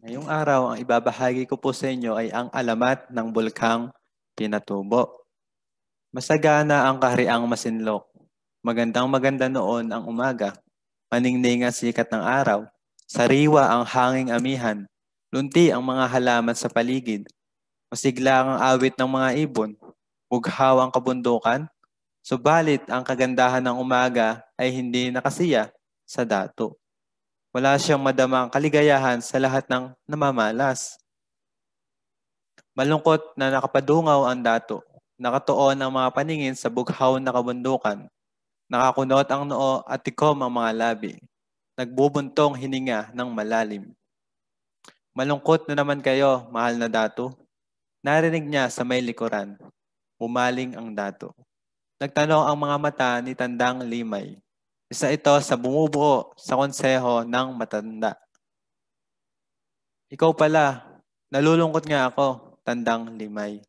Ngayong araw, ang ibabahagi ko po sa inyo ay ang alamat ng bulkang Pinatubo. Masagana ang kahariang Masinlok. Magandang maganda noon ang umaga. Maningning ang sikat ng araw. Sariwa ang hanging amihan. Lunti ang mga halaman sa paligid. Masigla ang awit ng mga ibon. Bughaw ang kabundukan. Subalit ang kagandahan ng umaga ay hindi nakasiya sa dato. Wala siyang madamang kaligayahan sa lahat ng namamalas. Malungkot na nakapadungaw ang dato. Nakatuon ang mga paningin sa bughaw na kabundukan. Nakakunot ang noo at tikom ang mga labi. Nagbubuntong hininga ng malalim. Malungkot na naman kayo, mahal na dato. Narinig niya sa may likuran. Umaling ang dato. Nagtanong ang mga mata ni Tandang Limay. Isa ito sa bumubuo sa konseho ng matanda. Ikaw pala, nalulungkot nga ako, Tandang Limay.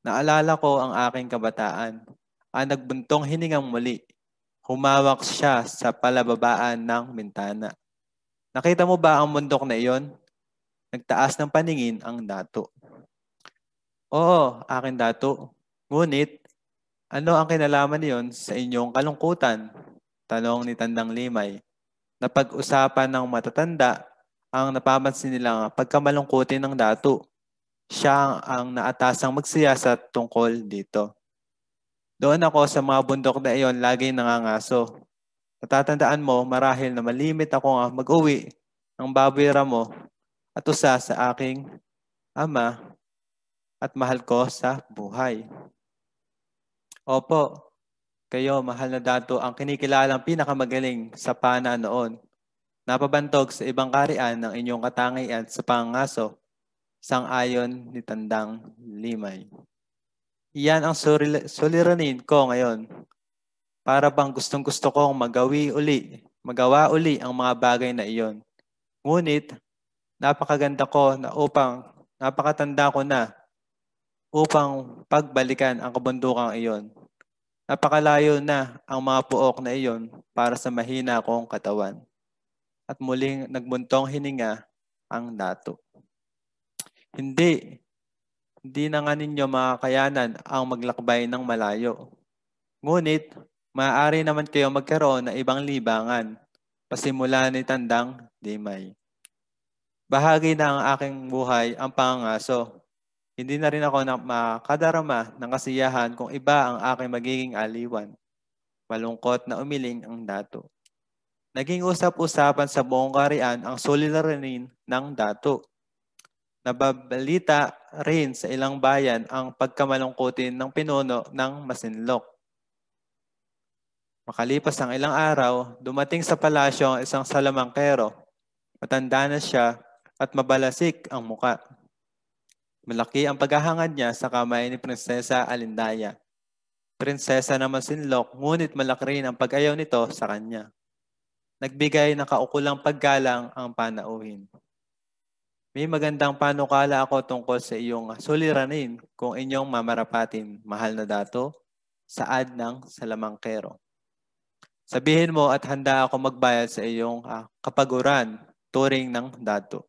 Naalala ko ang aking kabataan. Ang nagbuntong hiningang muli. Humawak siya sa palababaan ng bintana. Nakita mo ba ang bundok na iyon? Nagtaas ng paningin ang dato. Oo, aking dato. Ngunit, ano ang kinalaman niyon sa inyong kalungkutan? Tanong ni Tandang Limay. Napag-usapan ng matatanda ang napapansin nilang pagkamalungkutin ng dato. Siya ang naatasang magsiyasat tungkol dito. Doon ako sa mga bundok na iyon laging nangangaso. Natatandaan mo marahil na malimit ako nga mag-uwi ng baboy ramo at usa sa aking ama at mahal ko sa buhay. Opo, kayo mahal na dato ang kinikilalang pinakamagaling sa pana noon. Napabantog sa ibang karian ng inyong katangian sa pangaso, sang-ayon ni Tandang Limay. Iyan ang suliranin ko ngayon. Para bang gustong-gusto kong magawa uli ang mga bagay na iyon. Ngunit, napakatanda ko na upang pagbalikan ang kabundukang iyon. Napakalayo na ang mga puok na iyon para sa mahina kong katawan. At muling nagbuntong hininga ang dato. Hindi na nga ninyo makakayanan ang maglakbay ng malayo. Ngunit, maaari naman kayo magkaroon ng ibang libangan, pasimula ni Tandang Limay. Bahagi na ang aking buhay ang pangangaso. Hindi na rin ako makadarama ng kasiyahan kung iba ang aking magiging aliwan. Malungkot na umiling ang dato. Naging usap-usapan sa buong karian ang suliranin ng dato. Nababalita rin sa ilang bayan ang pagkamalungkutin ng pinuno ng Masinlok. Makalipas ang ilang araw, dumating sa palasyo ang isang salamangkero. Matanda na siya at mabalasik ang muka. Malaki ang paghahangad niya sa kamay ni Prinsesa Alindaya. Prinsesa ng Masinlok, ngunit malaki rin ang pag-ayaw nito sa kanya. Nagbigay ng kaukulang paggalang ang panauhin. May magandang panukala ako tungkol sa iyong suliranin kung inyong mamarapatin, mahal na dato, saad ng salamangkero. Sabihin mo at handa ako magbayad sa iyong kapaguran, turing ng dato.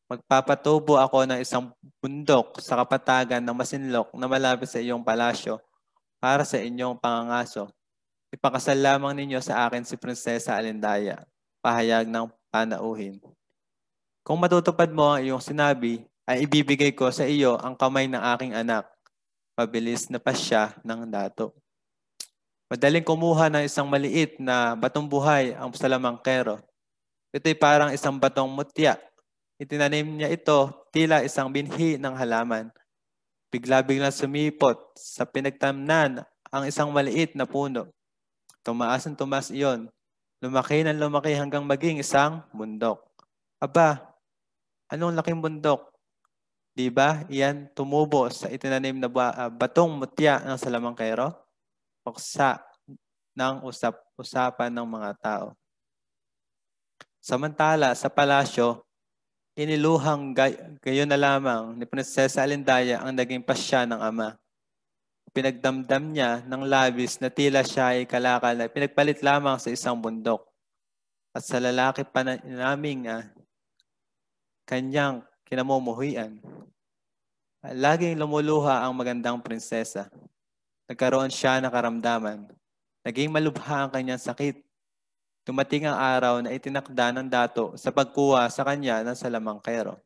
Magpapatubo ako ng isang bundok sa kapatagan ng Masinlok na malapit sa iyong palasyo para sa inyong pangangaso. Ipakasal lamang ninyo sa akin si Prinsesa Alindaya, pahayag ng panauhin. Kung matutupad mo ang iyong sinabi, ay ibibigay ko sa iyo ang kamay ng aking anak. Pabilis na pasya ng dato. Madaling kumuha ng isang maliit na batong buhay ang salamangkero. Ito'y parang isang batong mutya. Itinanim niya ito tila isang binhi ng halaman. Bigla-biglang sumipot sa pinagtamnan ang isang maliit na puno. Tumaas iyon. Lumaki ng lumaki hanggang maging isang bundok. Aba, anong laking bundok? Di ba iyan tumubo sa itinanim na batong mutya ng salamangkero? Paksa ng usapan ng mga tao. Samantala, sa palasyo, iniluhang gayon na lamang ni Prinsesa Alindaya ang naging pasya ng ama. Pinagdamdam niya ng labis na tila siya ay kalakal na pinagpalit lamang sa isang bundok. At sa lalaki pa naming kanyang kinamumuhian. Laging lumuluha ang magandang prinsesa. Nagkaroon siya ng karamdaman. Naging malubha ang kanyang sakit. Dumating ang araw na itinakda ng dato sa pagkuha sa kanya ng salamangkero.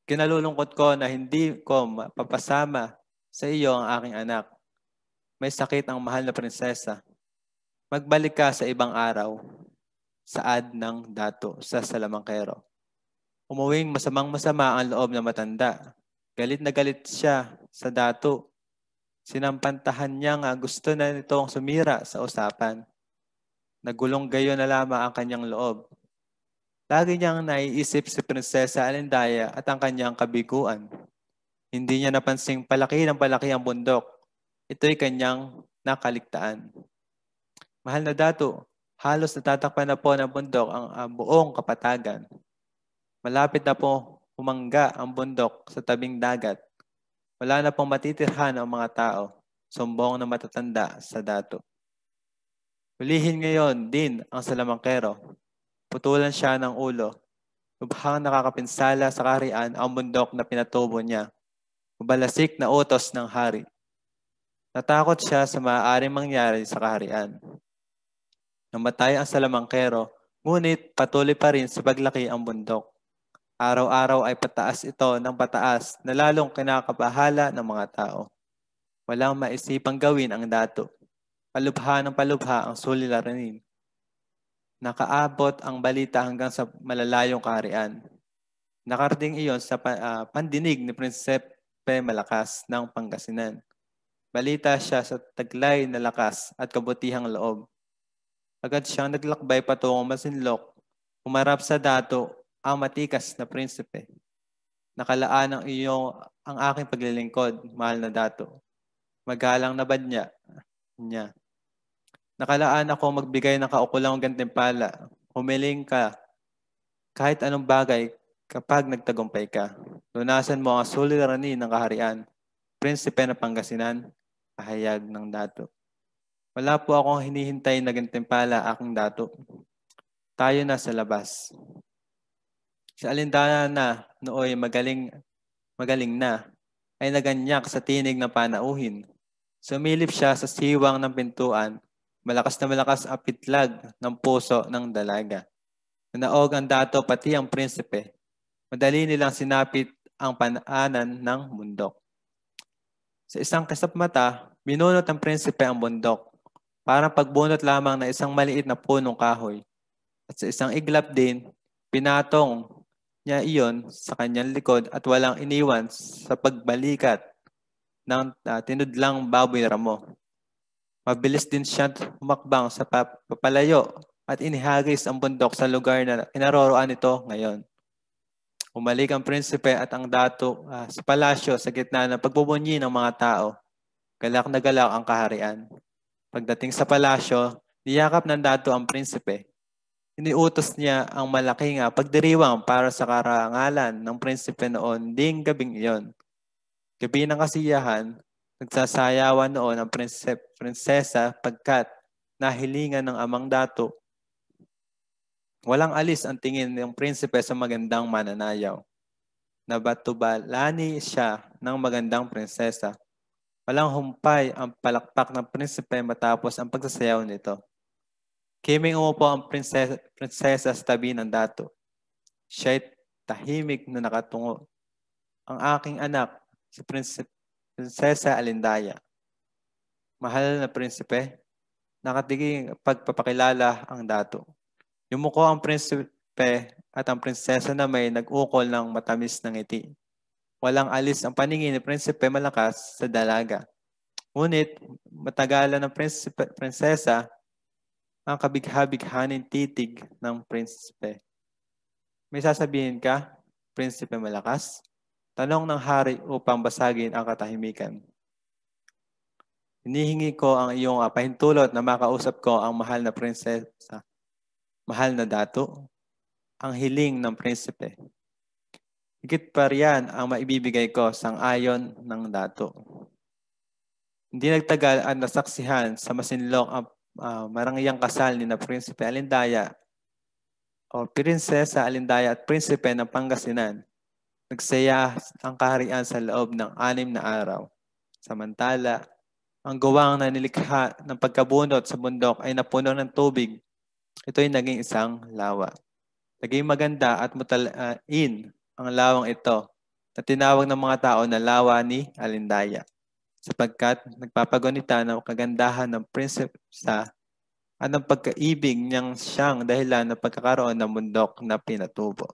Kinalulungkot ko na hindi ko mapapasama sa iyo ang aking anak. May sakit ang mahal na prinsesa. Magbalik ka sa ibang araw, saad ng dato sa salamangkero. Umuwing masamang-masama ang loob na matanda. Galit na galit siya sa dato. Sinampantahan niya nga gusto na nitong sumira sa usapan. Nagulong gayon na lamang ang kanyang loob. Lagi niyang naiisip si Prinsesa Alindaya at ang kanyang kabiguan. Hindi niya napansing palaki ng palaki ang bundok. Ito'y kanyang nakaligtaan. Mahal na dato, halos natatakpan na po ng bundok ang buong kapatagan. Malapit na po humangga ang bundok sa tabing dagat. Wala na pong matitirhan ang mga tao, sumbong na matatanda sa dato. Hulihin ngayon din ang salamangkero. Putulan siya ng ulo. Lubhang nakakapinsala sa kaharian ang bundok na pinatubo niya. Mabalasik na utos ng hari. Natakot siya sa maaaring mangyari sa kaharian. Namatay ang salamangkero, ngunit patuloy pa rin sa paglaki ang bundok. Araw-araw ay pataas ito ng pataas na lalong kinakabahala ng mga tao. Walang maisipang gawin ang dato. Palubha ng palubha ang suliranin. Nakaabot ang balita hanggang sa malalayong kaharian. Nakarating iyon sa pandinig ni Prinsipe Malakas ng Pangasinan. Balita siya sa taglay na lakas at kabutihang loob. Agad siyang naglakbay patungong Masinloc, humarap sa dato ang matikas na prinsipe. Nakalaan ang aking paglilingkod, mahal na dato. Magalang na bad niya. Nakalaan ako magbigay ng kaukulang gantimpala. Humiling ka kahit anong bagay kapag nagtagumpay ka. Lunasan mo ang suliranin ng kaharian. Prinsipe ng Pangasinan, pahayag ng dato. Wala po akong hinihintay na gantimpala, aking dato. Tayo na sa labas. Si Alindaya na nooy magaling na ay naganyak sa tinig ng panauhin. Sumilip siya sa siwang ng pintuan. Malakas na malakas ang pitlag ng puso ng dalaga. Naog ang dato pati ang prinsipe. Madali nilang sinapit ang panaanan ng bundok. Sa isang kasap mata, binunot ng prinsipe ang bundok. Parang pagbunot lamang na isang maliit na punong kahoy. At sa isang iglap din, pinatong niya iyon sa kanyang likod at walang iniwan sa pagbalikat ng tinudlang baboy ramo. Mabilis din siya humakbang sa papalayo at inihagis ang bundok sa lugar na kinaroroan nito ngayon. Umalik ang prinsipe at ang dato sa palasyo sa gitna ng pagbubunyi ng mga tao. Galak na galak ang kaharian. Pagdating sa palasyo, niyakap ng dato ang prinsipe. Iniutos niya ang malaking pagdiriwang para sa karangalan ng prinsipe noon ding gabing iyon. Gabi ng kasiyahan, nagsasayawan noon ang prinsesa pagkat nahilingan ng amang dato. Walang alis ang tingin ng prinsipe sa magandang mananayaw. Nabatubalani siya ng magandang prinsesa. Walang humpay ang palakpak ng prinsipe matapos ang pagsasayaw nito. Kiming umupo ang prinsesa sa tabi ng dato. Siya'y tahimik na nakatungo. Ang aking anak, si Prinsesa Alindaya. Mahal na prinsipe, nakatiging pagpapakilala ang dato. Yumuko ang prinsipe at ang prinsesa na may nag-ukol ng matamis ng ngiti. Walang alis ang paningin ni Prinsipe Malakas sa dalaga. Ngunit matagalan ng prinsesa ang kabigha-bighaning titig ng prinsipe. May sasabihin ka, Prinsipe Malakas? Tanong ng hari upang basagin ang katahimikan. Hinihingi ko ang iyong pahintulot na makausap ko ang mahal na prinsesa. Mahal na dato, ang hiling ng prinsipe. Higit pa riyan ang maibibigay ko sang-ayon ng dato. Hindi nagtagal at nasaksihan sa Masinloc ang marangyang kasal ni na Prinsipe Alindaya o prinsesa Alindaya at prinsipe ng Pangasinan. Nagsaya ang kaharian sa loob ng 6 na araw. Samantala, ang gawang na nilikha ng pagkabunot sa bundok ay napuno ng tubig. Ito'y naging isang lawa. Naging maganda at mutalain ang lawang ito na tinawag ng mga tao na lawa ni Alindaya, sapagkat nagpapagunita ng kagandahan ng prinsesa at ng pagkaibig niyang siyang dahilan ng pagkakaroon ng bundok na pinatubo.